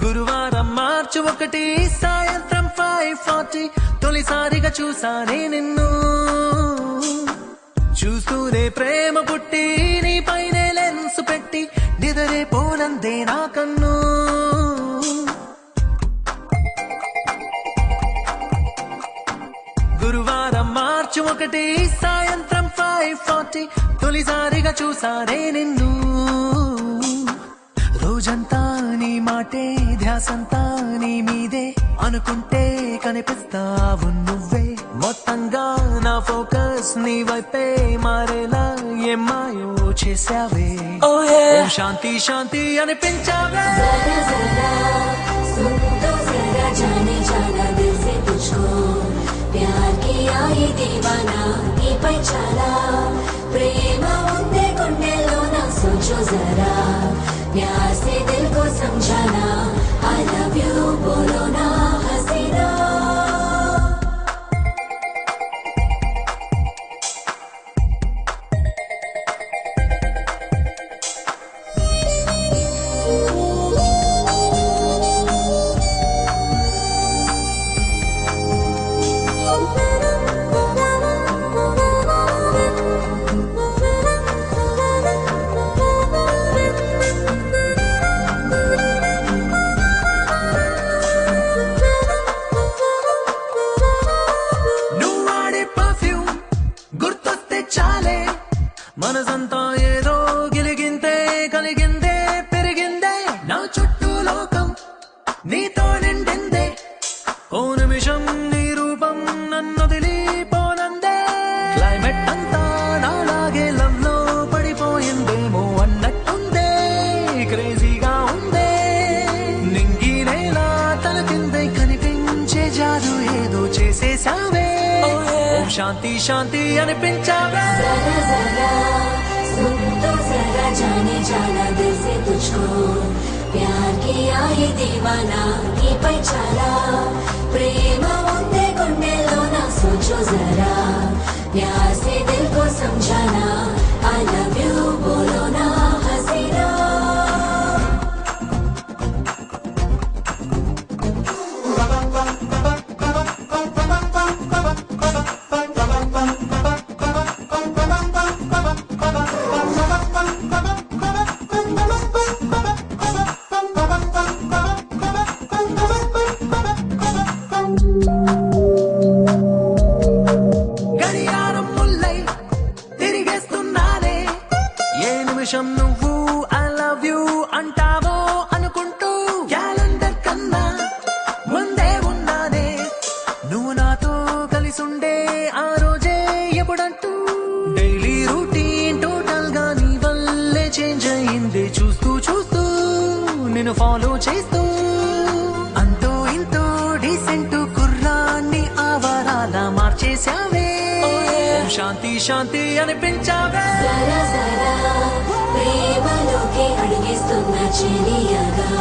గురువారం మార్చి 1 సాయంత్రం 5:40 తొలిసారిగా చూసానే నిన్ను. చూస్తూనే ప్రేమ పుట్టి నీ పైనే లెన్స్ పెట్టి నిదరే పోనందే నా కన్ను. గురువారం మార్చి 1 సాయంత్రం 5:40 తొలిసారిగా చూసానే నిన్ను. రోజంతా నీ మాటే ధ్యాసంతా నీ మీదే అనుకుంటే కనిపిస్తావు నువ్వే. మొత్తంగా నా ఫోకస్ నీ వైపే మారేలా ఏం మాయో చేసావే. ఓం శాంతి శాంతి అనిపించావే. जरा जरा सुन तो जरा जाने जाना दिल से तुझको प्यार किया ये दीवाना ఈ పై చాలా ప్రేమ ఉందే గుండెలో నా सोचो जरा प्यार से दिल को समझाना I love you बोलो ना हसीना. మనసంతా ఏదో గిలిగింతే కలిగిందే పెరిగిందే. నా చుట్టూ లోకం నీతో నిండిందే. ఓ నిమిషం నీ రూపం నన్నొదిలిపోనందే. క్లైమేట్ అంతా నాలాగే లవ్ లో పడిపోయిందేమో అన్నట్టుందే. క్రేజీగా ఉందే. నింగి నేల తల కిందే కనిపించే జాదు ఏదో చేసేసావే. ఓం శాంతి శాంతి అనిపించావే. जरा जरा सुन तो जरा जाने जाना दिल से तुझको प्यार किया ये दीवाना ఈ పై చాలా ప్రేమ ఉందే గుండెలో నా सोचो जरा प्यार से दिल को समझाना I love you बोलो ना हसीना. గడియారం ముల్లై తిరిగేస్తున్నానే. ఏ నిమిషం నువ్వు ఐ లవ్ యూ అంటావో అనుకుంటూ క్యాలెండర్ కన్నా ముందే ఉన్నానే. నువ్వు నాతో కలిసుండే ఆ రోజే ఎప్పుడంటూ డైలీ రూటీన్ టోటల్ గా నీ వల్లే చేంజ్ అయింది. చూస్తూ చూస్తూ నిన్ను ఫాలో చేస్తూ అంటూ ఇంటూ డీసెంట్ కుర్రాన్ని ఆవరాలా మార్చేశావే. ఓం శాంతి శాంతి అనిపించావే. जरा जरा ప్రేమలోకి అడిగిస్తున్న చెలియగా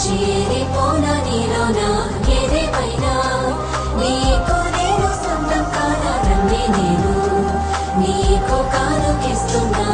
చేరిపోనా నీలోనా ఏదేమైనా నీకు నేను సొంతం కాదా నన్నే నేను నీకు కానుకిస్తున్నా